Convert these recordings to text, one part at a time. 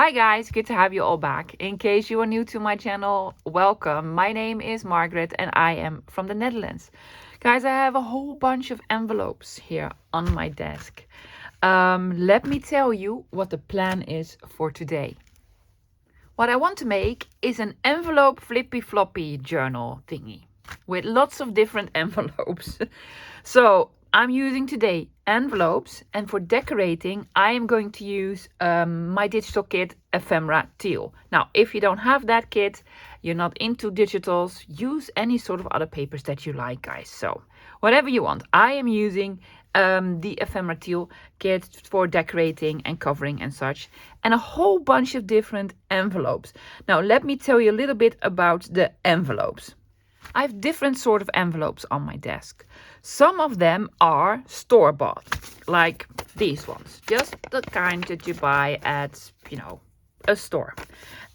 Hi guys, good to have you all back. In case you are new to my channel, welcome. My name is Margaret and I am from the Netherlands. Guys, I have a whole bunch of envelopes here on my desk. Let me tell you what the plan is for today. What I want to make is an envelope flippy floppy journal thingy with lots of different envelopes. So I'm using today envelopes, and for decorating I am going to use my digital kit Ephemera Teal. Now if you don't have that kit, you're not into digitals, use any sort of other papers that you like, guys. So whatever you want. I am using the Ephemera Teal kit for decorating and covering and such, and a whole bunch of different envelopes. Now let me tell you a little bit about the envelopes. I have different sort of envelopes on my desk. Some of them are store-bought, like these ones, just the kind that you buy at, a store.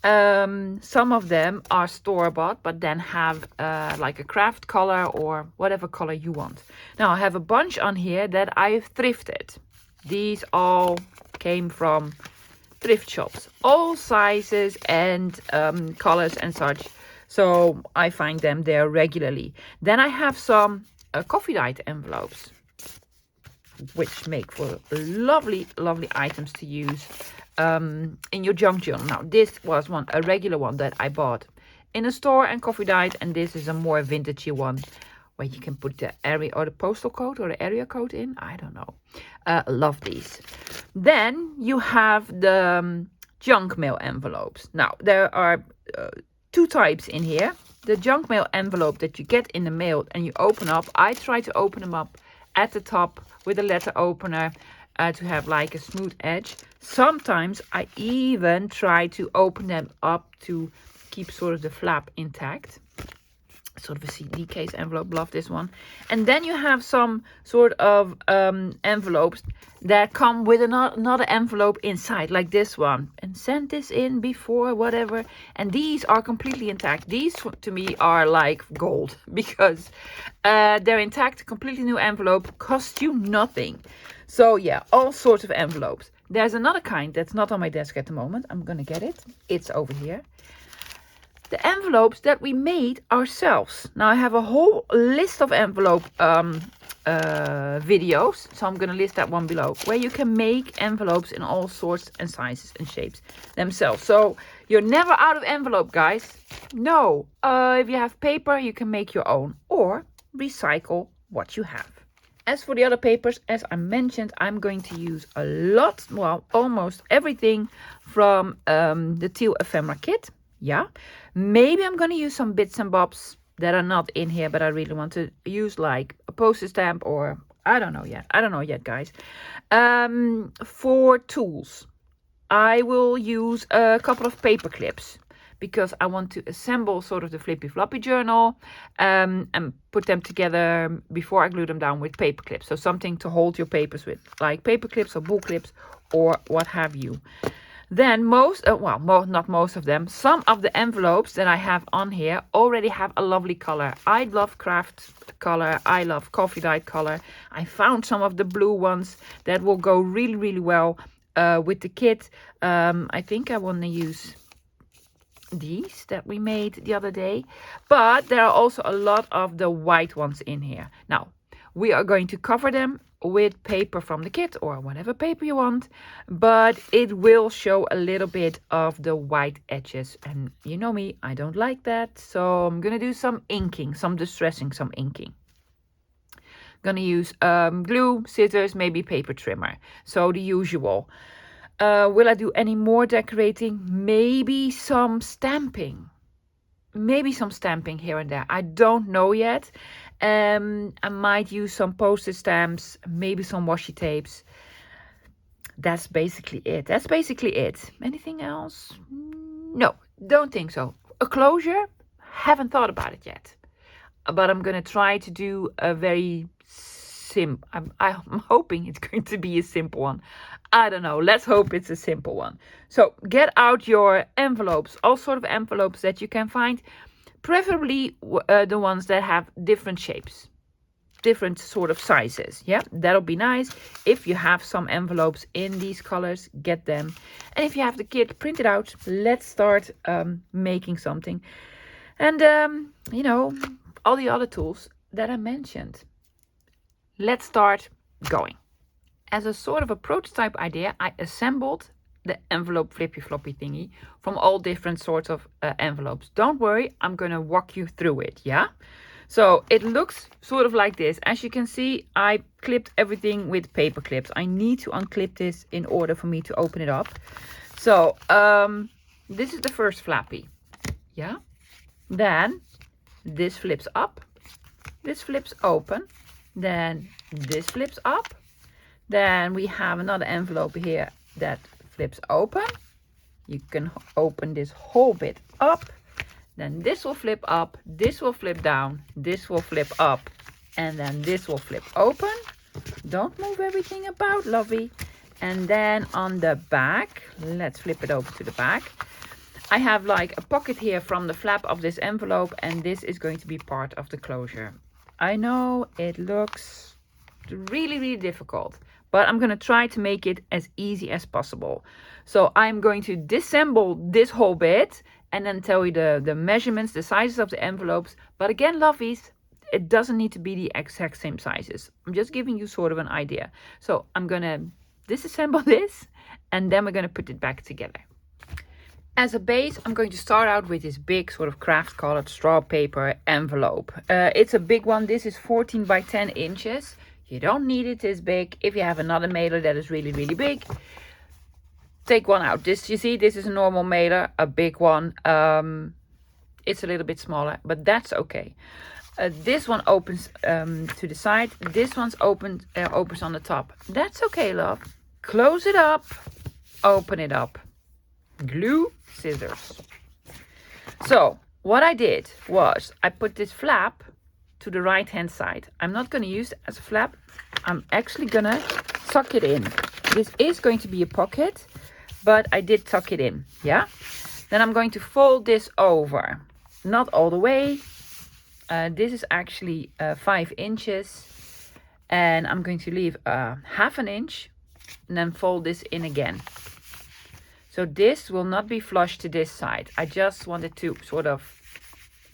Some of them are store-bought, but then have like a craft color or whatever color you want. Now I have a bunch on here that I've thrifted. These all came from thrift shops, all sizes and colors and such. So I find them there regularly. Then I have some coffee dyed envelopes, which make for lovely, lovely items to use in your junk journal. Now this was a regular one that I bought in a store and coffee dyed, and this is a more vintagey one where you can put the area or the postal code or the area code in. I don't know. Love these. Then you have the junk mail envelopes. Now there are two types in here. The junk mail envelope that you get in the mail and you open up. I try to open them up at the top with a letter opener to have like a smooth edge. Sometimes I even try to open them up to keep sort of the flap intact. Sort of a CD case envelope, love this one. And then you have some sort of envelopes that come with another envelope inside, like this one, and send this in before whatever. And these are completely intact. These to me are like gold because they're intact, completely new envelope, cost you nothing. So yeah, all sorts of envelopes. There's another kind that's not on my desk at the moment. I'm gonna get it. It's over here. The envelopes that we made ourselves. Now I have a whole list of envelope videos, so I'm going to list that one below, where you can make envelopes in all sorts and sizes and shapes themselves. So you're never out of envelope, guys. No, if you have paper, you can make your own or recycle what you have. As for the other papers, as I mentioned, I'm going to use a lot, well, almost everything from the Teal Ephemera kit. Yeah, maybe I'm going to use some bits and bobs that are not in here, but I really want to use, like a postage stamp, or I don't know yet, guys. For tools, I will use a couple of paper clips because I want to assemble sort of the flippy floppy journal and put them together before I glue them down with paper clips. So something to hold your papers with, like paper clips or bull clips or what have you. Then not most of them, some of the envelopes that I have on here already have a lovely color. I love craft color. I love coffee dyed color. I found some of the blue ones that will go really, really well with the kit. I think I want to use these that we made the other day. But there are also a lot of the white ones in here. Now, we are going to cover them with paper from the kit or whatever paper you want, but it will show a little bit of the white edges, and you know me, I don't like that, so I'm gonna do some inking, some distressing, some inking. Gonna use glue, scissors, maybe paper trimmer, so the usual. Will I do any more decorating? Maybe some stamping. Maybe some stamping here and there. I don't know yet. I might use some postage stamps, maybe some washi tapes. That's basically it. Anything else? No, don't think so. A closure? Haven't thought about it yet. But I'm going to try to do a very I'm hoping it's going to be a simple one. I don't know. Let's hope it's a simple one. So get out your envelopes, all sort of envelopes that you can find. Preferably the ones that have different shapes. different sort of sizes. Yeah, that'll be nice. If you have some envelopes in these colors, get them. And if you have the kit, print it out. Let's start making something. And, you know, all the other tools that I mentioned. Let's start going. As a sort of a prototype idea, I assembled the envelope flippy floppy thingy from all different sorts of envelopes. Don't worry, I'm going to walk you through it, yeah? So it looks sort of like this. As you can see, I clipped everything with paper clips. I need to unclip this in order for me to open it up. So this is the first flappy, yeah? Then this flips up, this flips open, then this flips up. Then we have another envelope here that flips open. You can open this whole bit up. Then this will flip up, this will flip down, this will flip up, and then this will flip open. Don't move everything about, lovey. And then on the back, let's flip it over to the back. I have like a pocket here from the flap of this envelope, and this is going to be part of the closure. I know it looks really, really difficult, but I'm going to try to make it as easy as possible. So I'm going to disassemble this whole bit and then tell you the measurements, the sizes of the envelopes. But again, lovies, it doesn't need to be the exact same sizes. I'm just giving you sort of an idea. So I'm going to disassemble this and then we're going to put it back together. As a base, I'm going to start out with this big sort of craft colored straw paper envelope. It's a big one. This is 14 by 10 inches. You don't need it this big. If you have another mailer that is really, really big, take one out. This, you see, this is a normal mailer, a big one. It's a little bit smaller, but that's okay. This one opens to the side. This one's opens on the top. That's okay, love. Close it up. Open it up. Glue, scissors. So what I did was I put this flap to the right hand side. I'm not going to use it as a flap. I'm actually going to tuck it in. This is going to be a pocket, but I did tuck it in, yeah? Then I'm going to fold this over. Not all the way. This is actually 5 inches. And I'm going to leave half an inch and then fold this in again. So this will not be flush to this side. I just wanted to sort of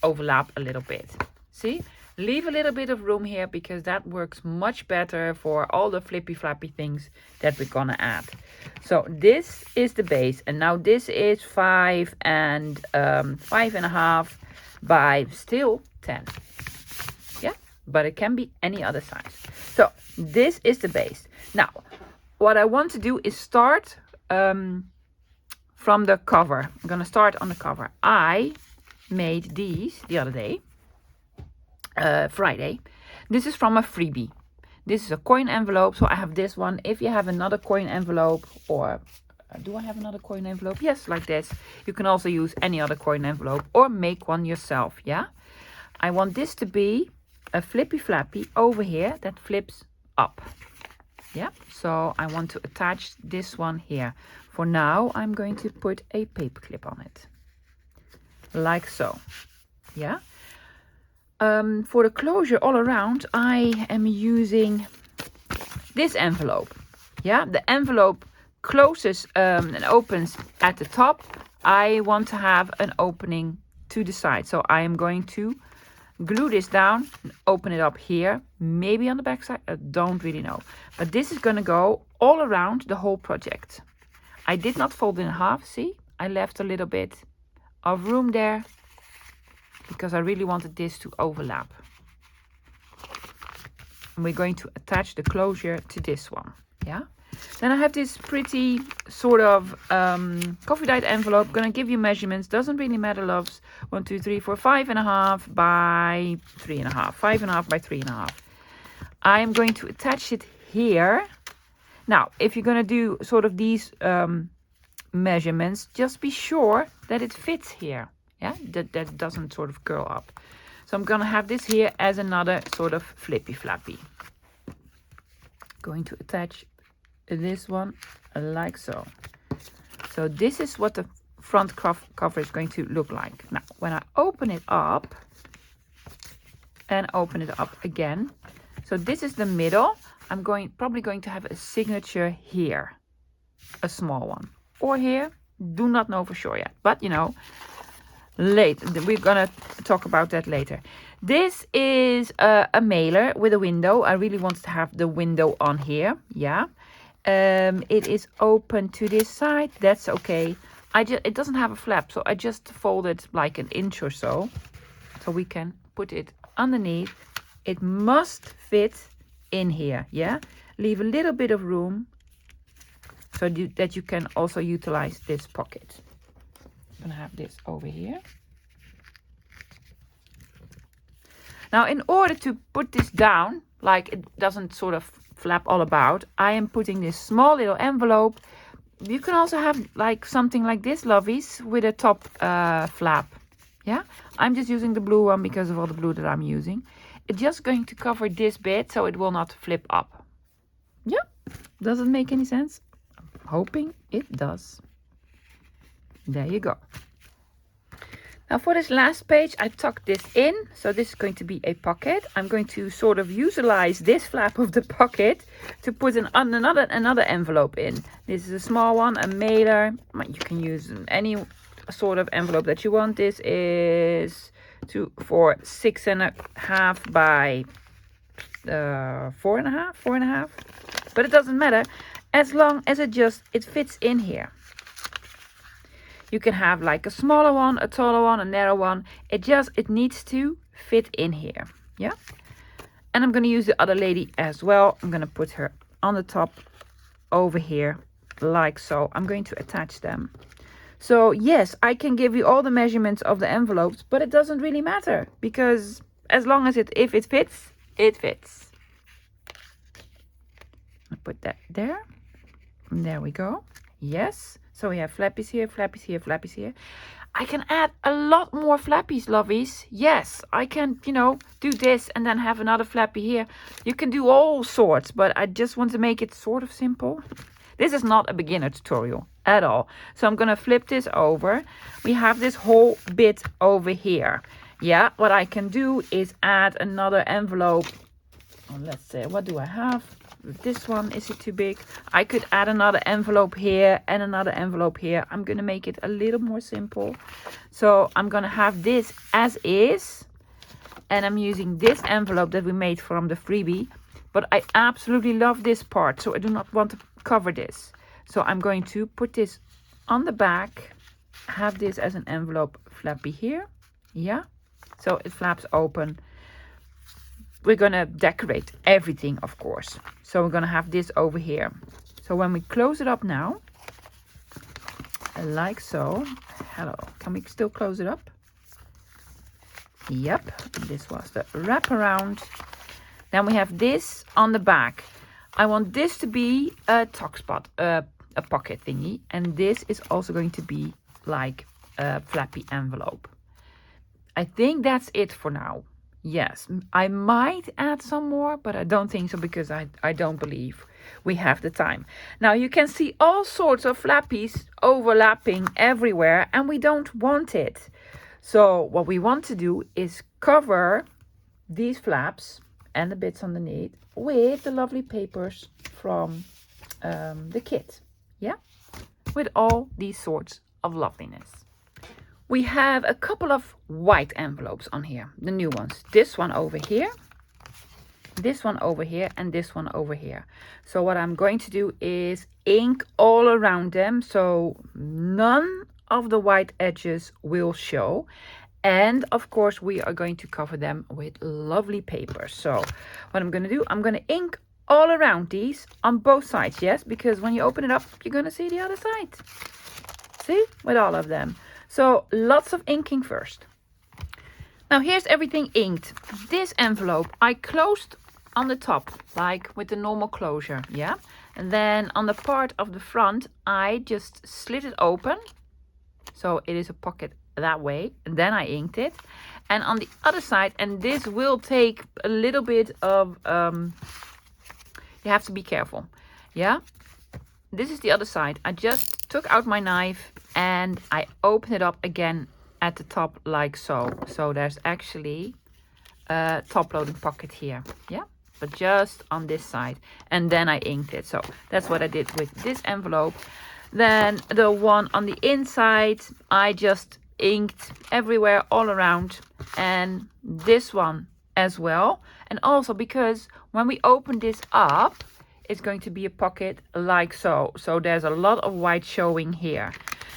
overlap a little bit. See? Leave a little bit of room here because that works much better for all the flippy flappy things that we're gonna add. So this is the base, and now this is 5.5 by still 10. Yeah, but it can be any other size. So this is the base. Now, what I want to do is start from the cover. I'm gonna start on the cover. I made these the other day. Friday. This is from a freebie. This is a coin envelope, so I have this one. If you have another coin envelope, or do I have another coin envelope? Yes, like this. You can also use any other coin envelope or make one yourself, yeah? I want this to be a flippy flappy over here that flips up. Yeah, so I want to attach this one here. For now, I'm going to put a paper clip on it. Like so, yeah? For the closure all around, I am using this envelope. Yeah, the envelope closes and opens at the top. I want to have an opening to the side. So I am going to glue this down and open it up here. Maybe on the back side, I don't really know. But this is going to go all around the whole project. I did not fold it in half, see? I left a little bit of room there, because I really wanted this to overlap. And we're going to attach the closure to this one, yeah? Then I have this pretty sort of coffee dyed envelope. Gonna give you measurements, doesn't really matter, loves. 1, 2, 3, 4, 5.5 by 3.5, 5.5 by 3.5. I'm going to attach it here. Now, if you're gonna do sort of these measurements, just be sure that it fits here. Yeah, that doesn't sort of curl up. So I'm gonna have this here as another sort of flippy flappy. Going to attach this one like so. So this is what the front cover is going to look like. Now, when I open it up and open it up again, So this is the middle. I'm probably going to have a signature here, a small one, or here. Do not know for sure yet, but you know, we're gonna talk about that later. This is a mailer with a window. I really want to have the window on here. Yeah, it is open to this side. That's okay. It doesn't have a flap, so I just fold it like an inch or so we can put it underneath. It must fit in here. Yeah, leave a little bit of room so that you can also utilize this pocket. I'm gonna have this over here. Now, in order to put this down, like it doesn't sort of flap all about, I am putting this small little envelope. You can also have like something like this, lovies, with a top flap. Yeah, I'm just using the blue one because of all the blue that I'm using. It's just going to cover this bit so it will not flip up. Yeah, does it make any sense? I'm hoping it does. There you go. Now for this last page, I tucked this in. So this is going to be a pocket. I'm going to sort of utilize this flap of the pocket to put another envelope in. This is a small one, a mailer. You can use any sort of envelope that you want. This is for 6.5 by 4.5. But it doesn't matter as long as it fits in here. You can have like a smaller one, a taller one, a narrow one. It needs to fit in here. Yeah. And I'm going to use the other lady as well. I'm going to put her on the top over here like so. I'm going to attach them. So yes, I can give you all the measurements of the envelopes, but it doesn't really matter because as long as if it fits, it fits. I'll put that there. And there we go. Yes. So we have flappies here, flappies here, flappies here. I can add a lot more flappies, lovies. Yes, I can, do this and then have another flappy here. You can do all sorts, but I just want to make it sort of simple. This is not a beginner tutorial at all. So I'm going to flip this over. We have this whole bit over here. Yeah, what I can do is add another envelope. Let's say, what do I have? This one, is it too big? I could add another envelope here and another envelope here. I'm going to make it a little more simple. So I'm going to have this as is. And I'm using this envelope that we made from the freebie. But I absolutely love this part, so I do not want to cover this. So I'm going to put this on the back. Have this as an envelope flappy here. Yeah. So it flaps open. We're going to decorate everything, of course. So we're going to have this over here. So when we close it up now, like so. Hello. Can we still close it up? Yep. This was the wraparound. Then we have this on the back. I want this to be a tuck spot, a pocket thingy. And this is also going to be like a flappy envelope. I think that's it for now. Yes, I might add some more, but I don't think so because I don't believe we have the time. Now you can see all sorts of flappies overlapping everywhere and we don't want it. So what we want to do is cover these flaps and the bits underneath with the lovely papers from the kit. Yeah, with all these sorts of loveliness. We have a couple of white envelopes on here, the new ones. This one over here, this one over here, and this one over here. So what I'm going to do is ink all around them so none of the white edges will show. And of course, we are going to cover them with lovely paper. So what I'm going to do, I'm going to ink all around these on both sides, yes? Because when you open it up, you're going to see the other side. See? With all of them. So lots of inking first. Now here's everything inked. This envelope I closed on the top, like with the normal closure, yeah? And then on the part of the front, I just slit it open. So it is a pocket that way. And then I inked it. And on the other side, and this will take a little bit of, you have to be careful, yeah? This is the other side. I just took out my knife and I open it up again at the top like so. So there's actually a top loading pocket here. Yeah. but just on this side. And then I inked it. So that's what I did with this envelope. Then the one on the inside, I just inked everywhere all around, and this one as well. And also because when we open this up, it's going to be a pocket like so. So there's a lot of white showing here.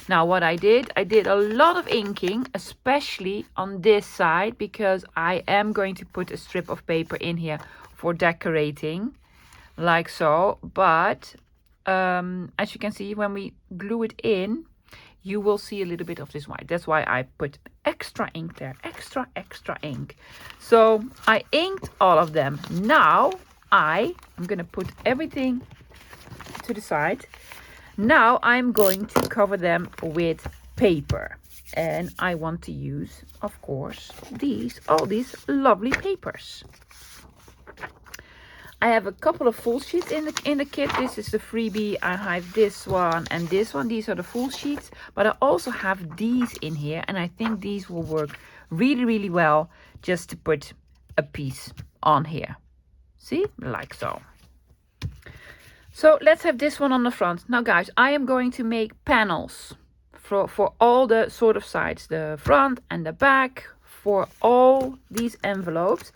Now what I did a lot of inking, especially on this side, because I am going to put a strip of paper in here for decorating, like so. But as you can see, when we glue it in, you will see a little bit of this white. That's why I put extra ink there, extra ink. So I inked all of them. Now I'm gonna put everything to the side. Now I'm going to cover them with paper, and I want to use, of course, all these lovely papers. I have a couple of full sheets in the kit. This is the freebie. I have this one and this one. These are the full sheets, but I also have these in here, and I think these will work really well just to put a piece on here. See, like so. So let's have this one on the front. Now guys, I am going to make panels for all the sort of sides, the front and the back, for all these envelopes.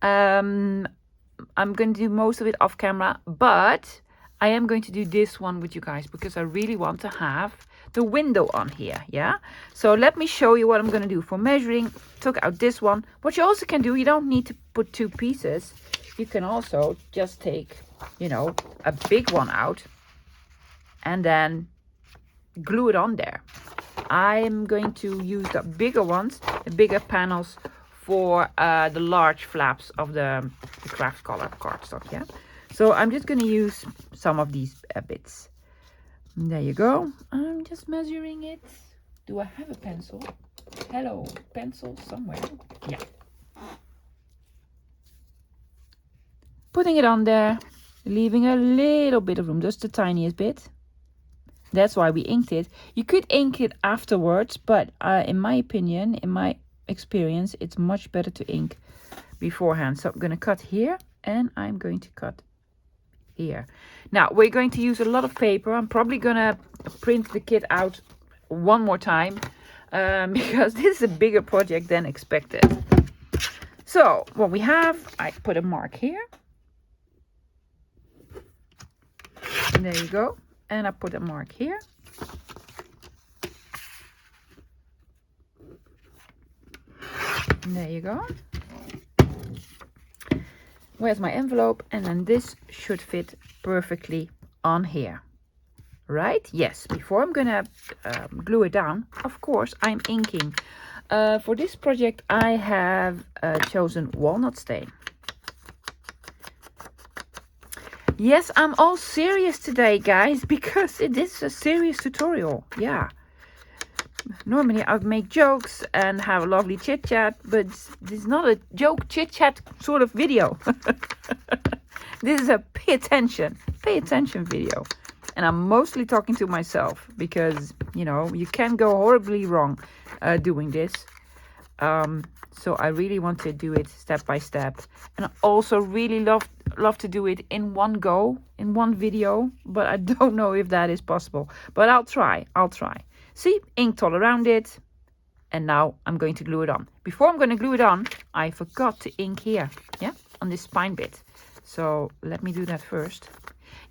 I'm going to do most of it off camera, but I am going to do this one with you guys because I really want to have the window on here. Yeah, so let me show you what I'm going to do. For measuring, took out this one. What you also can do, you don't need to put two pieces. You can also just take, you know, a big one out and then glue it on there. I'm going to use the bigger ones, the bigger panels, for the large flaps of the craft color cardstock. Yeah, so I'm just going to use some of these bits. And there you go. I'm just measuring it. Do I have a pencil? Hello, pencil somewhere. Yeah. Putting it on there, leaving a little bit of room, just the tiniest bit. That's why we inked it. You could ink it afterwards, but in my opinion, in my experience, it's much better to ink beforehand. So I'm going to cut here, and I'm going to cut here. Now we're going to use a lot of paper. I'm probably going to print the kit out one more time because this is a bigger project than expected. So what we have, I put a mark here. And there you go. And I put a mark here. And there you go. Where's my envelope? And then this should fit perfectly on here. Right? Yes. Before I'm going to glue it down, of course, I'm inking. For this project, I have chosen walnut stain. Yes, I'm all serious today, guys, because it is a serious tutorial. Yeah. Normally I make jokes and have a lovely chit chat, but this is not a joke chit chat sort of video. This is a pay attention video. And I'm mostly talking to myself because, you know, you can go horribly wrong doing this. So I really want to do it step by step. And I also really love to do it in one go, in one video. But I don't know if that is possible. But I'll try. See, inked all around it. And now I'm going to glue it on. Before I'm going to glue it on, I forgot to ink here. Yeah, on this spine bit. So let me do that first.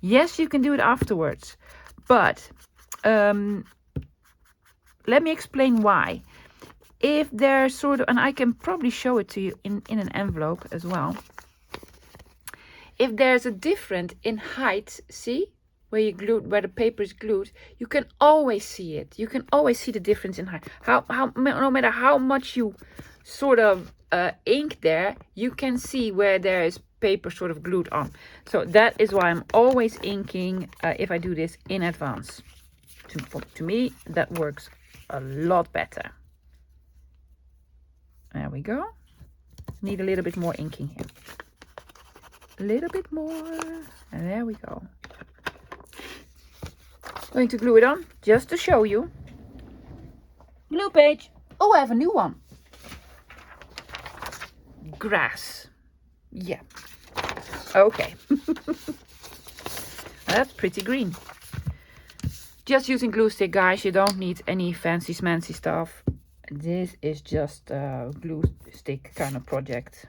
Yes, you can do it afterwards. But let me explain why. If there's sort of, and I can probably show it to you in an envelope as well. If there's a difference in height, see, where the paper is glued, you can always see it. You can always see the difference in height. No matter how much you sort of ink there, you can see where there is paper sort of glued on. So that is why I'm always inking if I do this in advance. To me, that works a lot better. There we go. Need a little bit more inking here. A little bit more. And there we go. Going to glue it on just to show you. Glue page. Oh, I have a new one. Grass. Yeah. Okay. That's pretty green. Just using glue stick, guys. You don't need any fancy smancy stuff. This is just a glue stick kind of project.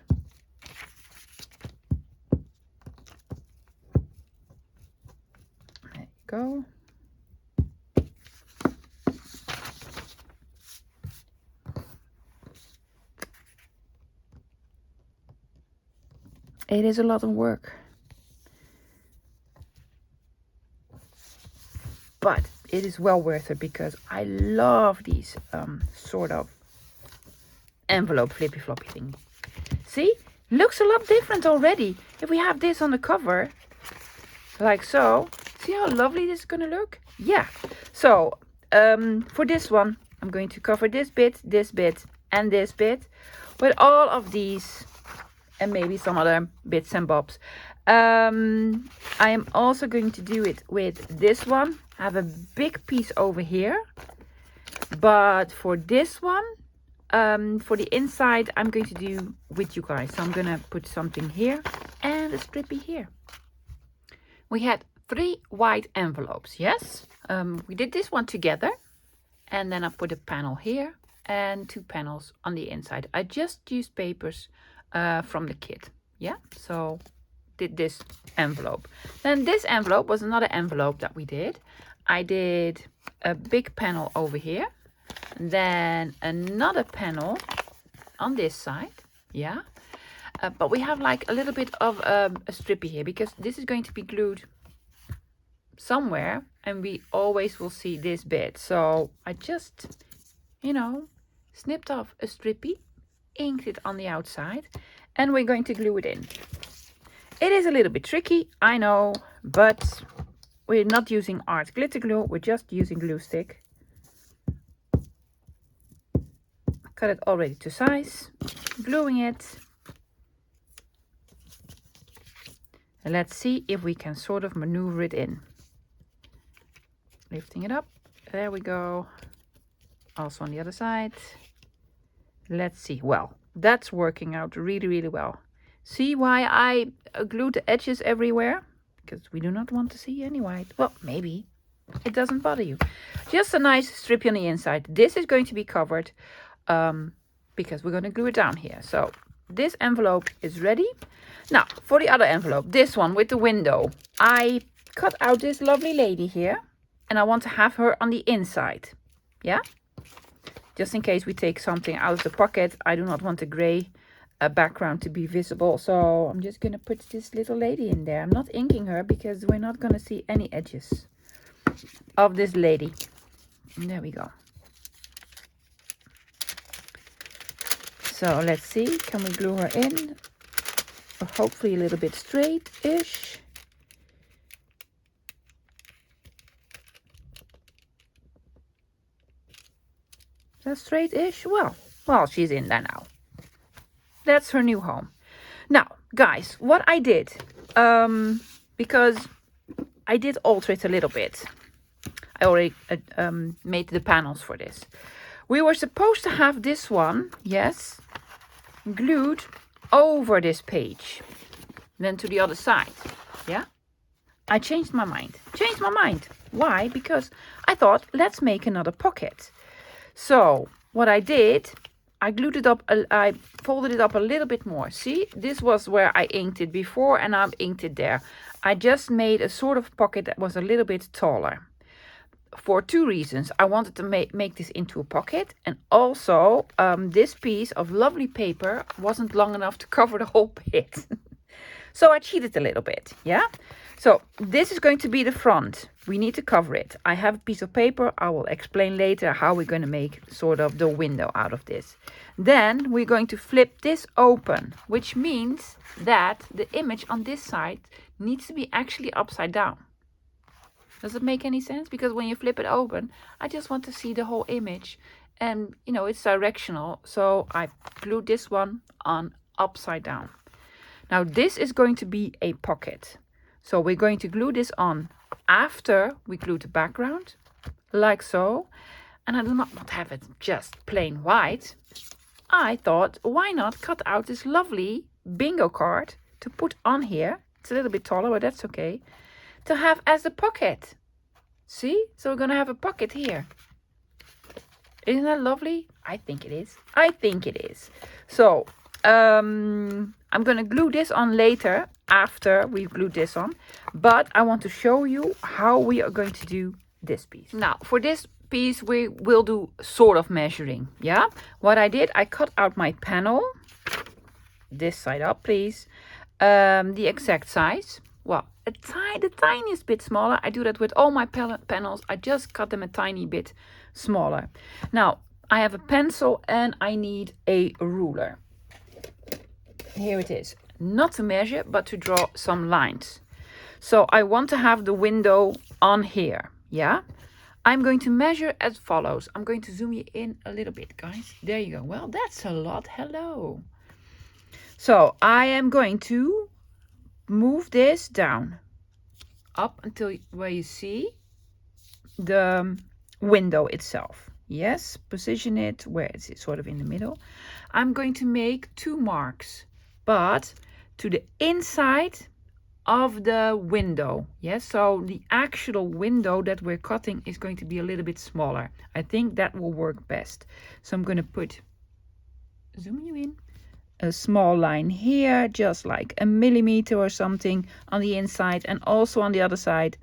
There you go. It is a lot of work. But it is well worth it because I love these sort of envelope flippy floppy thing. See, looks a lot different already. If we have this on the cover, like so, see how lovely this is gonna look? Yeah. So for this one, I'm going to cover this bit, and this bit with all of these and maybe some other bits and bobs. I am also going to do it with this one. I have a big piece over here, but for this one, for the inside, I'm going to do with you guys. So I'm gonna put something here and a strippy here. We had 3 white envelopes, yes? We did this one together, and then I put a panel here and 2 panels on the inside. I just used papers from the kit, yeah? So did this envelope. Then this envelope was another envelope that we did. I did a big panel over here, then another panel on this side, yeah? But we have like a little bit of a strippy here because this is going to be glued somewhere and we always will see this bit. So I just, you know, snipped off a strippy, inked it on the outside, and we're going to glue it in. It is a little bit tricky, I know, but we're not using art glitter glue, we're just using glue stick. Cut it already to size, gluing it. And let's see if we can sort of maneuver it in. Lifting it up, there we go. Also on the other side. Let's see, well, that's working out really, really well. See why I glued the edges everywhere? Because we do not want to see any white. Well, maybe it doesn't bother you. Just a nice strippy on the inside. This is going to be covered because we're going to glue it down here. So this envelope is ready. Now for the other envelope, this one with the window, I cut out this lovely lady here and I want to have her on the inside. Yeah, just in case we take something out of the pocket. I do not want the gray background to be visible, so I'm just gonna put this little lady in there. I'm not inking her because we're not gonna see any edges of this lady. And there we go. So let's see, can we glue her in? Hopefully a little bit straight-ish. Is that straight-ish? Well, she's in there now. That's her new home. Now, guys, what I did, because I did alter it a little bit. I already made the panels for this. We were supposed to have this one, yes, glued over this page. Then to the other side, yeah? I changed my mind. Why? Because I thought, let's make another pocket. So, what I did, I glued it up, I folded it up a little bit more. See, this was where I inked it before and I've inked it there. I just made a sort of pocket that was a little bit taller. For 2 reasons. I wanted to make this into a pocket, and also this piece of lovely paper wasn't long enough to cover the whole bit. So I cheated a little bit, yeah? So this is going to be the front. We need to cover it. I have a piece of paper. I will explain later how we're going to make sort of the window out of this. Then we're going to flip this open, which means that the image on this side needs to be actually upside down. Does it make any sense? Because when you flip it open, I just want to see the whole image. And, you know, it's directional. So I glued this one on upside down. Now this is going to be a pocket. So we're going to glue this on after we glue the background, like so. And I do not want to have it just plain white. I thought, why not cut out this lovely bingo card to put on here. It's a little bit taller, but that's okay. To have as a pocket. See? So we're going to have a pocket here. Isn't that lovely? I think it is. I think it is. So, I'm going to glue this on later after we've glued this on. But I want to show you how we are going to do this piece. Now, for this piece, we will do sort of measuring. Yeah? What I did, I cut out my panel. This side up, please. The exact size. Well, the tiniest bit smaller. I do that with all my panels. I just cut them a tiny bit smaller. Now, I have a pencil and I need a ruler. Here it is. Not to measure, but to draw some lines. So I want to have the window on here. Yeah? I'm going to measure as follows. I'm going to zoom you in a little bit, guys. There you go. Well, that's a lot. Hello. So I am going to move this down up until where you see the window itself. Yes, position it where it's sort of in the middle. I'm going to make 2 marks, but to the inside of the window. Yes, so the actual window that we're cutting is going to be a little bit smaller. I think that will work best. So I'm going to put, zoom you in, a small line here, just like a millimeter or something on the inside, and also on the other side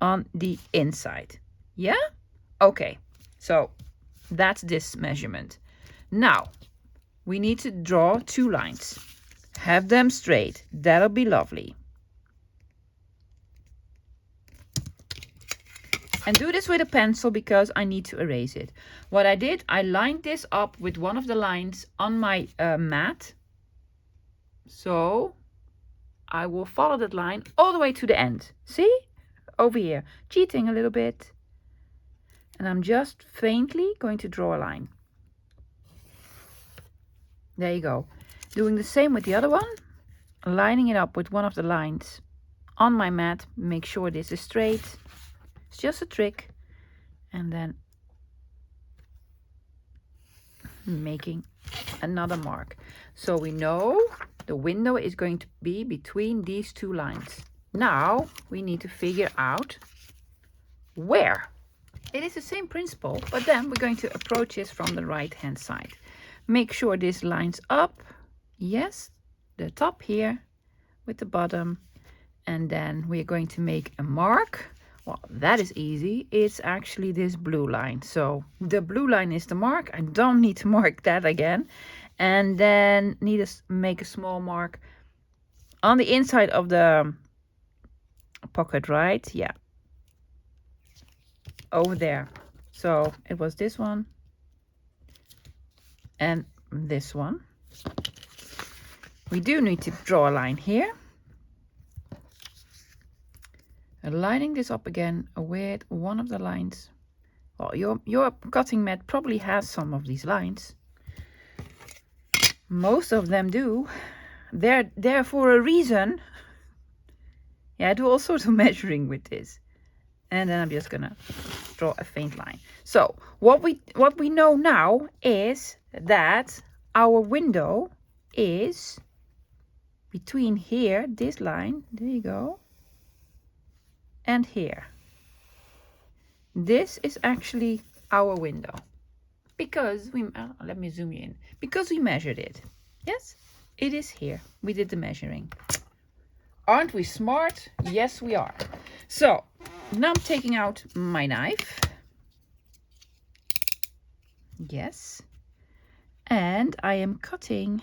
on the inside. Yeah? Okay, so that's this measurement. Now, we need to draw 2 lines. Have them straight. That'll be lovely. And do this with a pencil because I need to erase it. What I did, I lined this up with one of the lines on my mat. So I will follow that line all the way to the end. See? Over here. Cheating a little bit. And I'm just faintly going to draw a line. There you go. Doing the same with the other one. Lining it up with one of the lines on my mat. Make sure this is straight. It's just a trick. And then making another mark. So we know the window is going to be between these 2 lines. Now we need to figure out where. It is the same principle, but then we're going to approach this from the right hand side. Make sure this lines up. Yes, the top here with the bottom. And then we're going to make a mark. Well, that is easy. It's actually this blue line. So the blue line is the mark. I don't need to mark that again. And then need to make a small mark on the inside of the pocket, right? Yeah. Over there. So it was this one and this one. We do need to draw a line here. Lining this up again with one of the lines. Well, your cutting mat probably has some of these lines. Most of them do. They're there for a reason. Yeah, I do all sorts of measuring with this. And then I'm just gonna draw a faint line. So what we know now is that our window is between here, this line, there you go, and here. This is actually our window because we, let me zoom you in, because we measured it. Yes, it is here. We did the measuring. Aren't we smart? Yes, we are. So now I'm taking out my knife. Yes. And I am cutting.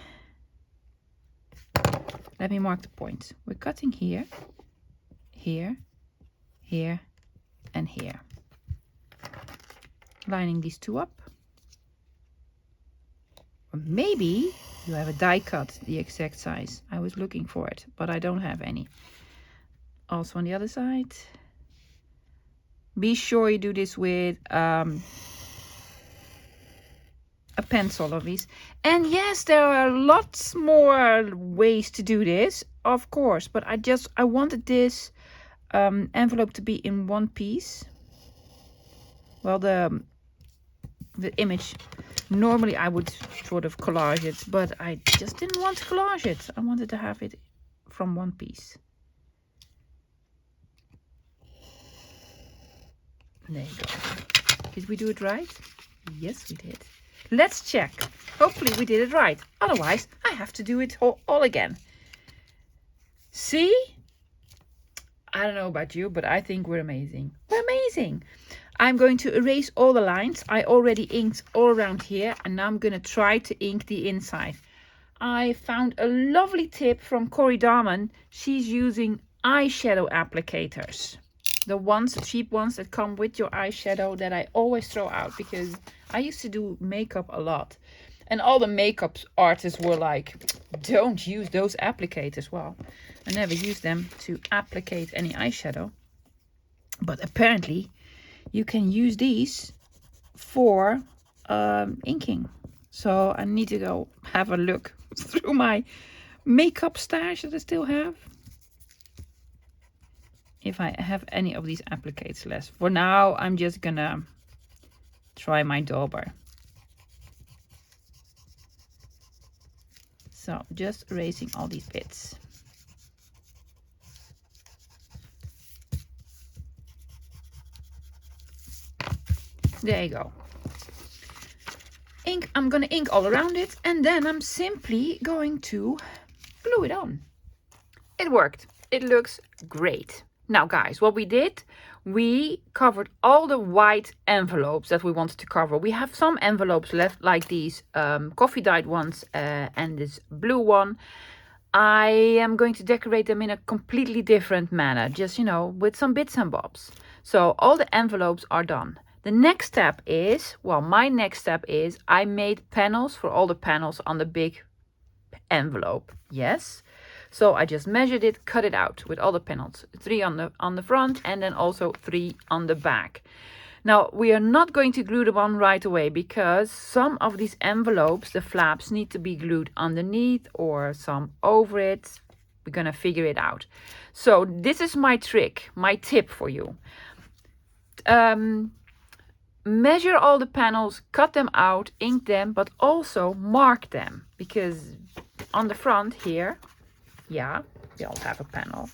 Let me mark the points. We're cutting here, here, here, and here. Lining these 2 up. Or maybe you have a die cut the exact size. I was looking for it, but I don't have any. Also on the other side. Be sure you do this with a pencil of these. And yes, there are lots more ways to do this, of course, but I wanted this envelope to be in one piece. Well, the image, normally I would sort of collage it, but I just didn't want to collage it. I wanted to have it from one piece. There you go. Did we do it right? Yes, we did. Let's check. Hopefully we did it right. Otherwise, I have to do it all again. See? I don't know about you, but I think we're amazing. We're amazing. I'm going to erase all the lines. I already inked all around here, and now I'm going to try to ink the inside. I found a lovely tip from Corey Darman. She's using eyeshadow applicators. The ones, the cheap ones that come with your eyeshadow that I always throw out, because I used to do makeup a lot. And all the makeup artists were like, don't use those applicators. Well, I never used them to applicate any eyeshadow. But apparently you can use these for inking. So I need to go have a look through my makeup stash that I still have, if I have any of these applicators left. For now, I'm just gonna try my dauber. So just erasing all these bits. There you go. Ink, I'm gonna ink all around it, and then I'm simply going to glue it on. It worked. It looks great. Now guys, what we did, we covered all the white envelopes that we wanted to cover. We have some envelopes left, like these coffee dyed ones and this blue one. I am going to decorate them in a completely different manner, just, you know, with some bits and bobs. So all the envelopes are done. The next step is, well, my next step is I made panels for all the panels on the big envelope. Yes. So I just measured it, cut it out with all the panels, 3 on the front and then also 3 on the back. Now we are not going to glue them on right away, because some of these envelopes, the flaps, need to be glued underneath or some over it. We're gonna figure it out. So this is my trick, my tip for you. Measure all the panels, cut them out, ink them, but also mark them, because on the front here, yeah, we all have a panel.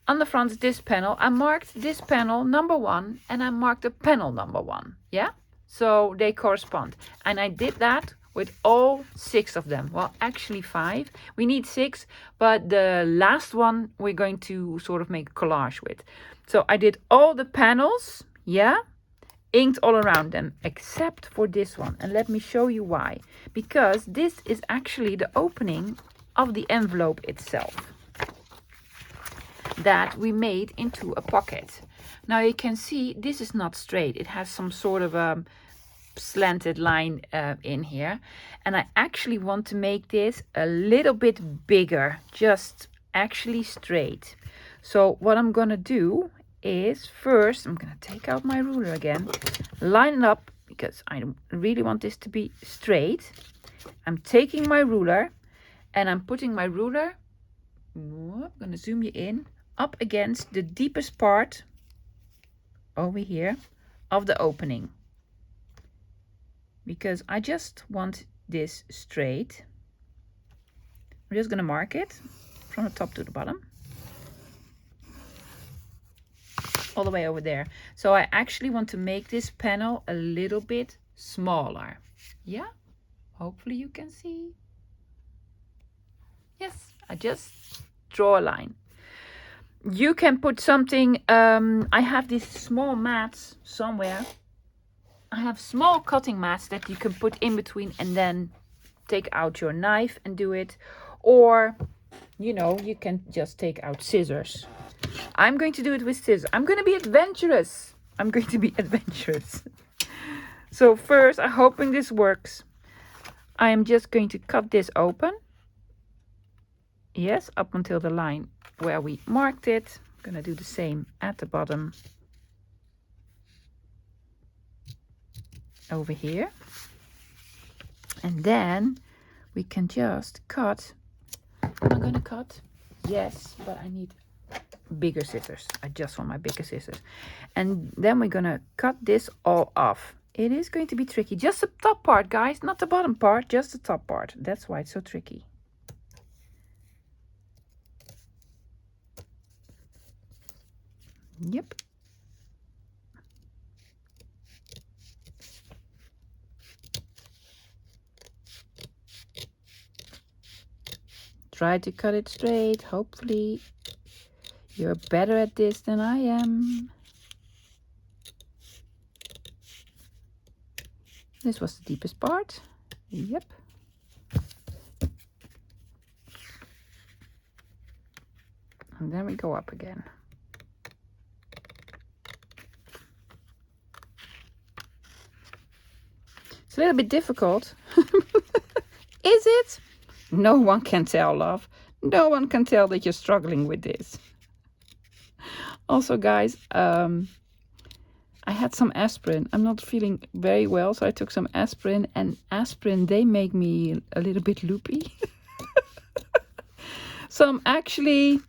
On the front, this panel, I marked this panel number 1 and I marked the panel number 1. Yeah, so they correspond. And I did that with all 6 of them. Well, actually 5. We need 6, but the last one we're going to sort of make a collage with. So I did all the panels, yeah, inked all around them, except for this one. And let me show you why. Because this is actually the opening of the envelope itself that we made into a pocket. Now you can see this is not straight. It has some sort of a slanted line in here. And I actually want to make this a little bit bigger, just actually straight. So what I'm gonna do is, first I'm gonna take out my ruler again, line it up, because I really want this to be straight. I'm taking my ruler and I'm putting my ruler, I'm gonna zoom you in, up against the deepest part over here of the opening, because I just want this straight. I'm just gonna mark it from the top to the bottom, all the way over there. So I actually want to make this panel a little bit smaller. Yeah, hopefully you can see. Yes, I just draw a line. You can put something, I have these small mats somewhere. I have small cutting mats that you can put in between and then take out your knife and do it. Or, you know, you can just take out scissors. I'm going to do it with scissors. I'm going to be adventurous. I'm going to be adventurous. So first, I'm hoping this works. I am just going to cut this open. Yes, up until the line where we marked it. I'm going to do the same at the bottom over here. And then we can just cut. Am I going to cut? Yes, but I need bigger scissors. I just want my bigger scissors. And then we're going to cut this all off. It is going to be tricky. Just the top part, guys, not the bottom part, just the top part. That's why it's so tricky. Yep. Try to cut it straight. Hopefully you're better at this than I am. This was the deepest part. Yep. And then we go up again. It's a little bit difficult. Is it? No one can tell, love. No one can tell that you're struggling with this. Also, guys, I had some aspirin. I'm not feeling very well, so I took some aspirin. And aspirin, they make me a little bit loopy. So I'm actually,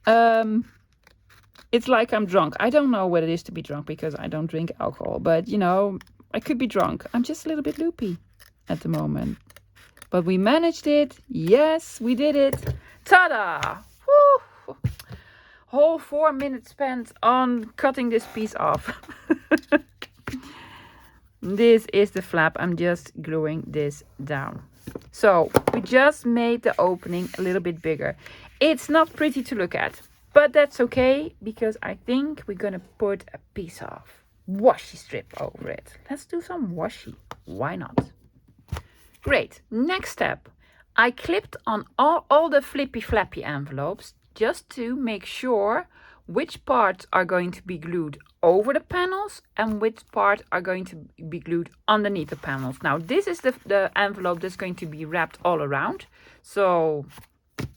it's like I'm drunk. I don't know what it is to be drunk because I don't drink alcohol. But, you know, I could be drunk. I'm just a little bit loopy at the moment. But we managed it. Yes, we did it. Ta-da! Woo! Whole 4 minutes spent on cutting this piece off. This is the flap. I'm just gluing this down. So we just made the opening a little bit bigger. It's not pretty to look at, but that's okay because I think we're gonna put a piece of washi strip over it. Let's do some washi. Why not? Great. Next step. I clipped on all the flippy flappy envelopes just to make sure which parts are going to be glued over the panels and which part are going to be glued underneath the panels. Now this is the envelope that's going to be wrapped all around. So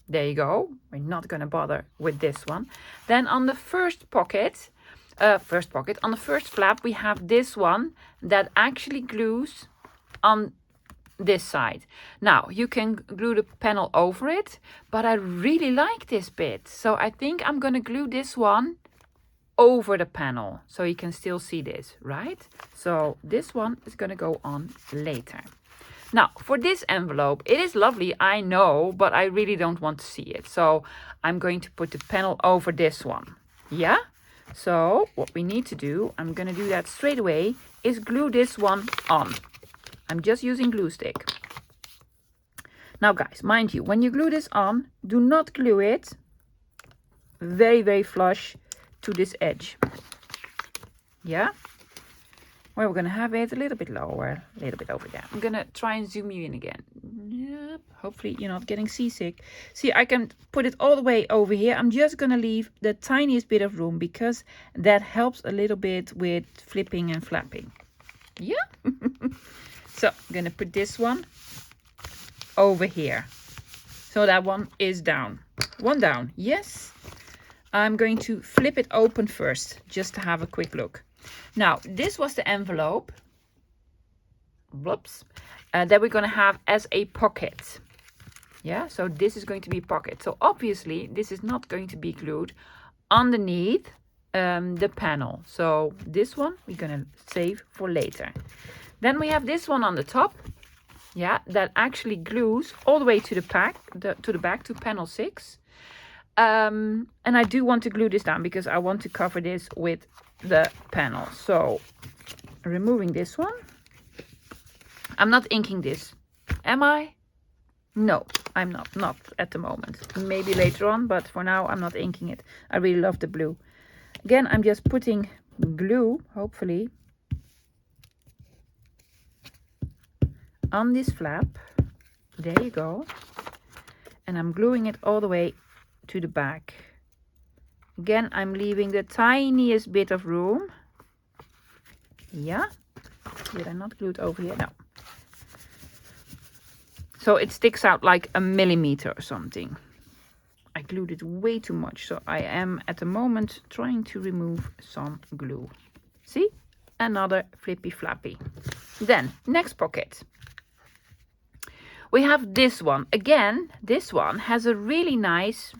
there you go. We're not going to bother with this one. Then on the first pocket, on the first flap, we have this one that actually glues on this side. Now you can glue the panel over it, but I really like this bit, so I think I'm gonna glue this one over the panel so you can still see this, right? So this one is gonna go on later. Now for this envelope, it is lovely, I know, but I really don't want to see it, so I'm going to put the panel over this one. Yeah, so what we need to do, I'm gonna do that straight away, is glue this one on. I'm just using glue stick. Now guys, mind you, when you glue this on, do not glue it very, very flush to this edge. Yeah? Well, we're going to have it a little bit lower, a little bit over there. I'm going to try and zoom you in again. Yep. Hopefully you're not getting seasick. See, I can put it all the way over here. I'm just going to leave the tiniest bit of room because that helps a little bit with flipping and flapping. Yeah? So I'm going to put this one over here. So that one is down. One down. Yes. I'm going to flip it open first just to have a quick look. Now, this was the envelope. Whoops. That we're going to have as a pocket. Yeah, so this is going to be a pocket. So obviously this is not going to be glued underneath the panel. So this one we're going to save for later. Then we have this one on the top, yeah, that actually glues all the way to the back to panel 6. And I do want to glue this down because I want to cover this with the panel. So removing this one. I'm not inking this, am I? No, I'm not at the moment. Maybe later on, but for now I'm not inking it. I really love the blue. Again, I'm just putting glue, hopefully, on this flap. There you go. And I'm gluing it all the way to the back. Again, I'm leaving the tiniest bit of room. Yeah. Did I not glue it over here? No. So it sticks out like a millimeter or something. I glued it way too much. So I am at the moment trying to remove some glue. See? Another flippy flappy. Then, next pocket. We have this one. Again, this one has a really nice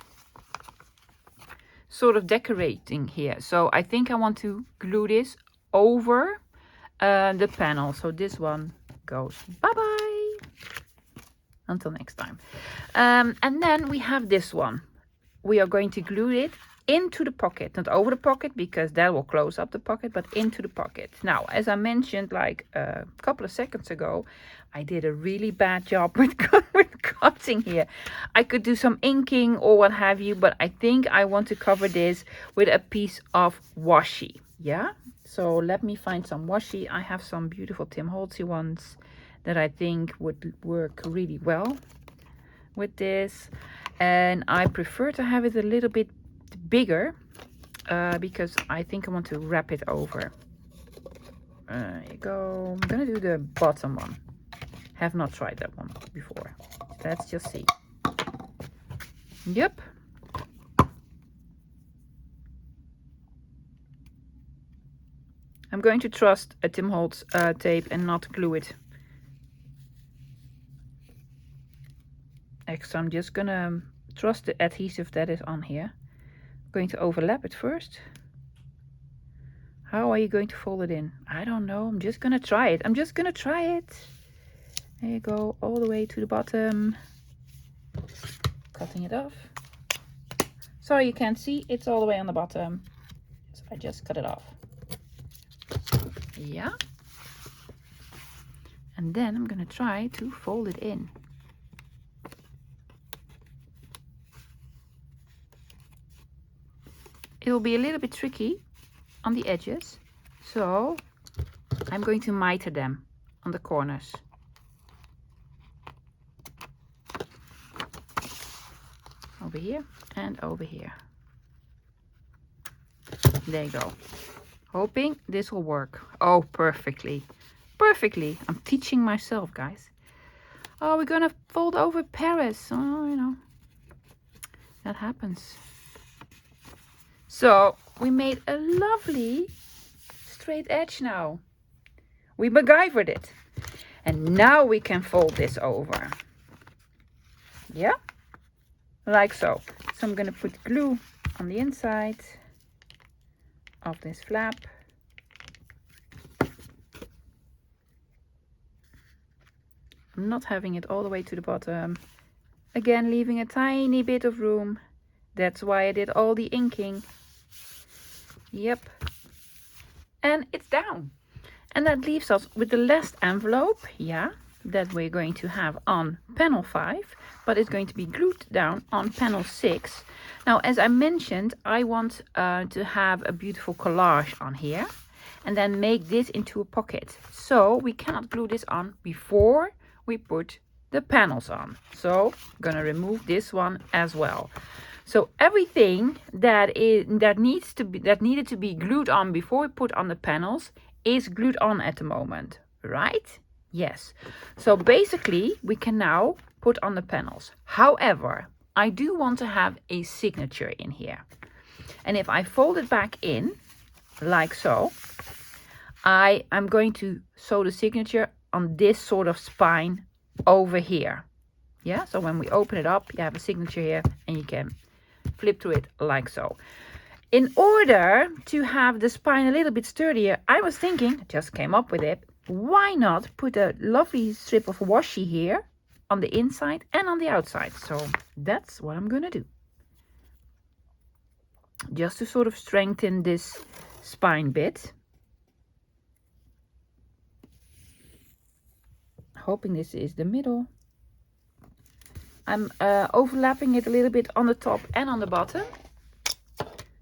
sort of decorating here. So I think I want to glue this over the panel. So this one goes bye-bye. Until next time. And then we have this one. we are going to glue it into the pocket, not over the pocket because that will close up the pocket, but into the pocket. Now, as I mentioned like a couple of seconds ago, I did a really bad job with cutting here. I could do some inking or what have you, but I think I want to cover this with a piece of washi. Yeah, so let me find some washi. I have some beautiful Tim Holtzy ones that I think would work really well with this, and I prefer to have it a little bit bigger because I think I want to wrap it over. There you go. I'm gonna do the bottom one. Have not tried that one before. Let's just see. Yep. I'm going to trust a Tim Holtz tape and not glue it. Extra, I'm just gonna trust the adhesive that is on here. I'm going to overlap it first. How are you going to fold it in? I don't know. I'm just gonna try it. I'm just gonna try it. There you go, all the way to the bottom. Cutting it off. Sorry you can't see, it's all the way on the bottom. So I just cut it off. Yeah. And then I'm gonna try to fold it in. It will be a little bit tricky on the edges, so I'm going to miter them on the corners. Over here and over here. There you go. Hoping this will work. Oh, perfectly. Perfectly. I'm teaching myself, guys. Oh, we're gonna fold over Paris. Oh, you know, that happens. So we made a lovely straight edge now. We MacGyvered it. And now we can fold this over. Yeah? Like so. So I'm going to put glue on the inside of this flap. I'm not having it all the way to the bottom. Again, leaving a tiny bit of room. That's why I did all the inking. Yep. And it's down. And that leaves us with the last envelope, yeah, that we're going to have on panel 5, but it's going to be glued down on panel 6. Now, as I mentioned, I want to have a beautiful collage on here and then make this into a pocket. So we cannot glue this on before we put the panels on. So I'm gonna remove this one as well. So everything that needed to be glued on before we put on the panels is glued on at the moment, right? Yes. So basically we can now put on the panels. However, I do want to have a signature in here. And if I fold it back in like so, I'm going to sew the signature on this sort of spine over here. Yeah, so when we open it up, you have a signature here and you can flip through it like so. In order to have the spine a little bit sturdier, I was thinking, just came up with it, why not put a lovely strip of washi here on the inside and on the outside. So that's what I'm gonna do. Just to sort of strengthen this spine bit. Hoping this is the middle. I'm overlapping it a little bit on the top and on the bottom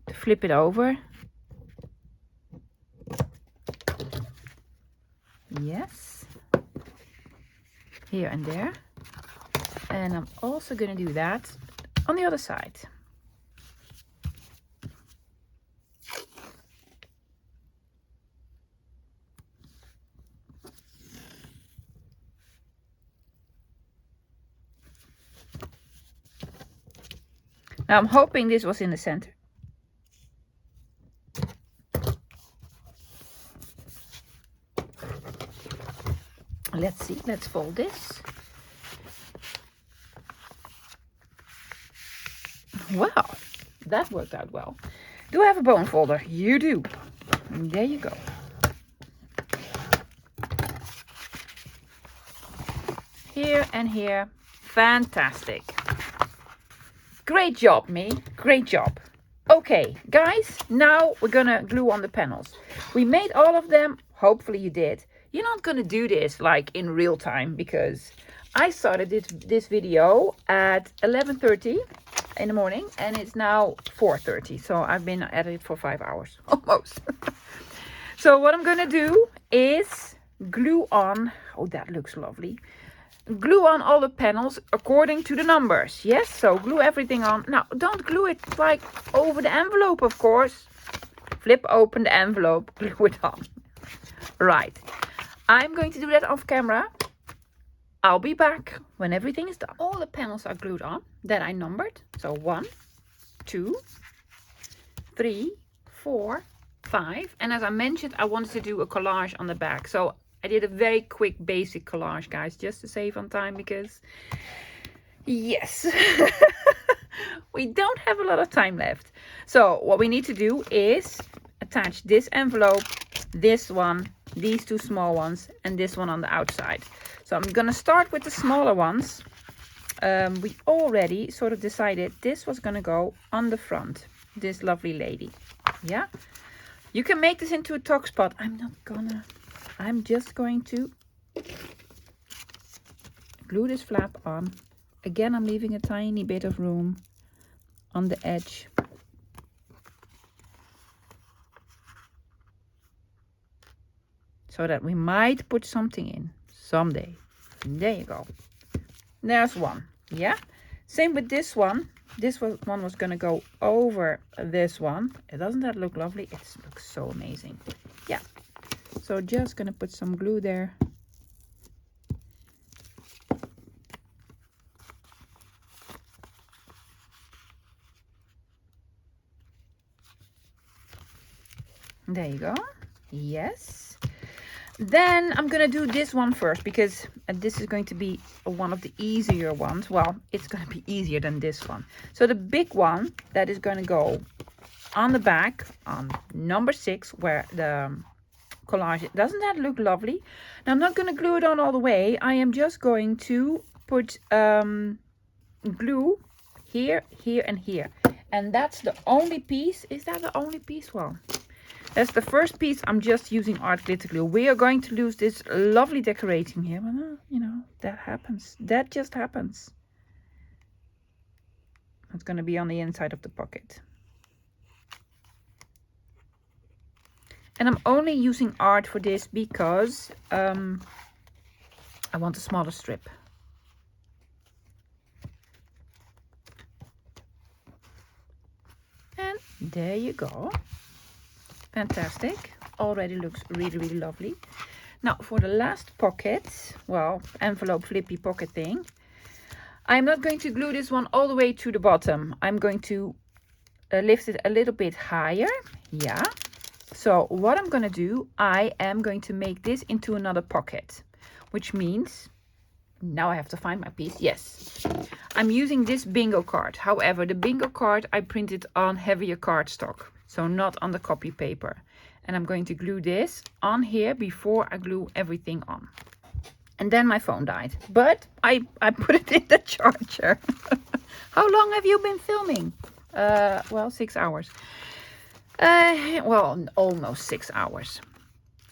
to flip it over. Yes, here and there. And I'm also going to do that on the other side. Now I'm hoping this was in the center. Let's see, let's fold this. Wow, that worked out well. Do I have a bone folder? You do. There you go. Here and here. Fantastic. Great job, me. Great job. Okay, guys, now we're gonna glue on the panels. We made all of them. Hopefully you did. You're not gonna do this like in real time because I started this video at 11:30 in the morning and it's now 4:30. So I've been at it for 5 hours almost. So what I'm gonna do is glue on. Oh, that looks lovely. Glue on all the panels according to the numbers. Yes, so glue everything on. Now, don't glue it like over the envelope, of course. Flip open the envelope, glue it on. Right. I'm going to do that off camera. I'll be back when everything is done. All the panels are glued on that I numbered. So 1, 2, 3, 4, 5. And as I mentioned, I wanted to do a collage on the back. So I did a very quick basic collage, guys, just to save on time because, yes, we don't have a lot of time left. So what we need to do is attach this envelope, this one, these two small ones, and this one on the outside. So I'm going to start with the smaller ones. We already sort of decided this was going to go on the front, this lovely lady. Yeah, you can make this into a tuck spot. I'm just going to glue this flap on. Again, I'm leaving a tiny bit of room on the edge. So that we might put something in someday. There you go. There's one. Yeah. Same with this one. This one was going to go over this one. Doesn't that look lovely? It looks so amazing. Yeah. So just gonna put some glue there. There you go. Yes. Then I'm gonna do this one first because this is going to be one of the easier ones. Well, it's gonna be easier than this one. So the big one that is gonna go on the back on number 6 where the collage. Doesn't that look lovely? Now I'm not going to glue it on all the way. I am just going to put glue here, here, and here. And that's the only piece. Is that the only piece? Well, that's the first piece. I'm just using art glitter glue. We are going to lose this lovely decorating here. But, you know, that happens. That just happens. It's going to be on the inside of the pocket. And I'm only using art for this because I want a smaller strip. And there you go. Fantastic. Already looks really, really lovely. Now for the last pocket, well, envelope flippy pocket thing, I'm not going to glue this one all the way to the bottom. I'm going to lift it a little bit higher. Yeah. So what I'm going to do, I am going to make this into another pocket, which means now I have to find my piece. Yes, I'm using this bingo card. However, the bingo card I printed on heavier cardstock, so not on the copy paper. And I'm going to glue this on here before I glue everything on. And then my phone died, but I put it in the charger. How long have you been filming? Well, 6 hours. Well, almost 6 hours.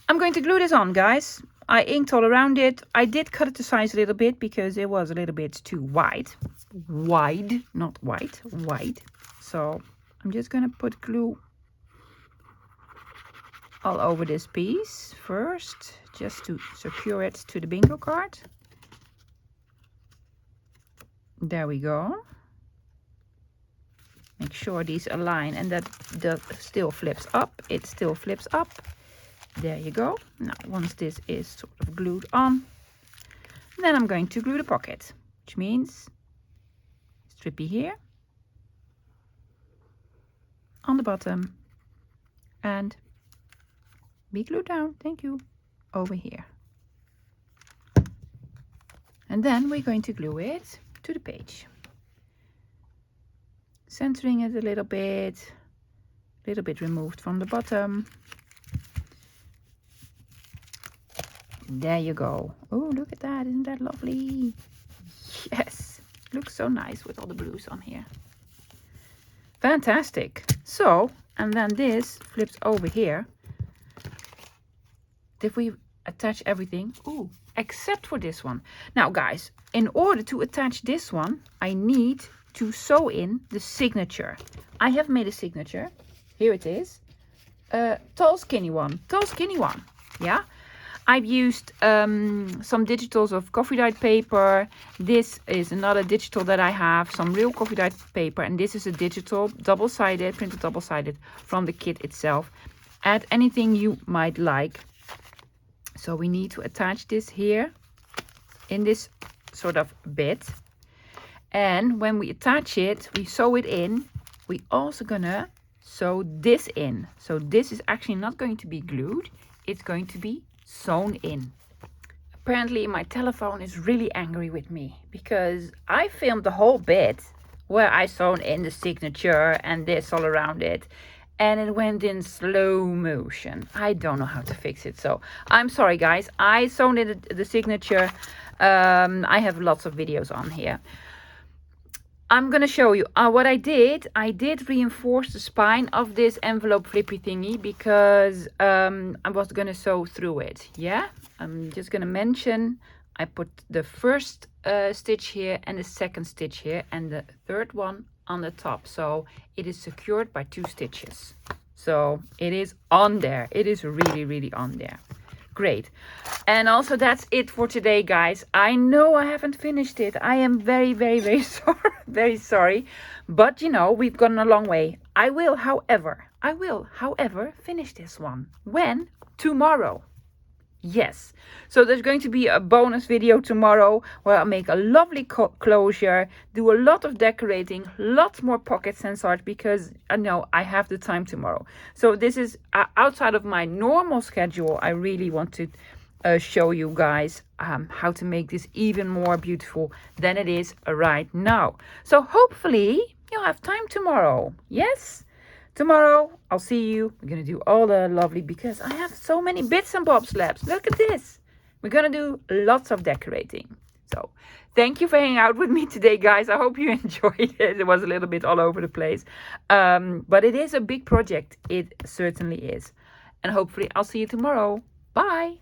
I'm going to glue this on, guys. I inked all around it. I did cut it to size a little bit because it was a little bit too wide. Wide, not white, wide. So I'm just going to put glue all over this piece first, just to secure it to the bingo card. There we go. Make sure these align and that the still flips up. It still flips up. There you go. Now, once this is sort of glued on, then I'm going to glue the pocket, which means strippy here on the bottom and be glued down. Thank you. Over here. And then we're going to glue it to the page. Centering it a little bit removed from the bottom. There you go. Oh, look at that. Isn't that lovely? Yes. Looks so nice with all the blues on here. Fantastic. So, and then this flips over here. Did we attach everything? Ooh, except for this one. Now guys, in order to attach this one, I need to sew in the signature. I have made a signature. Here it is. Tall skinny one. Yeah. I've used some digitals of coffee dyed paper. This is another digital that I have, some real coffee dyed paper, and this is a digital double-sided, printed double-sided from the kit itself. Add anything you might like. So we need to attach this here in this sort of bit. And when we attach it, we sew it in. We also gonna sew this in. So this is actually not going to be glued. It's going to be sewn in. Apparently my telephone is really angry with me because I filmed the whole bit where I sewn in the signature and this all around it, and it went in slow motion. I don't know how to fix it, so I'm sorry guys. I sewn in the signature. I have lots of videos on here. I'm gonna show you what I did. I did reinforce the spine of this envelope flippy thingy because I was gonna sew through it. Yeah, I'm just gonna mention I put the first stitch here and the second stitch here and the third one on the top, so it is secured by 2 stitches. So it is on there. It is really on there. Great. And also that's it for today, guys. I know I haven't finished it. I am very sorry, very sorry, but you know, we've gone a long way. I will however finish this one. When? Tomorrow. Yes, so there's going to be a bonus video tomorrow where I'll make a lovely closure, do a lot of decorating, lots more pockets and such, because I know I have the time tomorrow. So this is outside of my normal schedule. I really want to show you guys how to make this even more beautiful than it is right now. So hopefully you'll have time tomorrow. Yes? Tomorrow, I'll see you. We're going to do all the lovely, because I have so many bits and bobs left. Look at this. We're going to do lots of decorating. So, thank you for hanging out with me today, guys. I hope you enjoyed it. It was a little bit all over the place. But it is a big project. It certainly is. And hopefully, I'll see you tomorrow. Bye.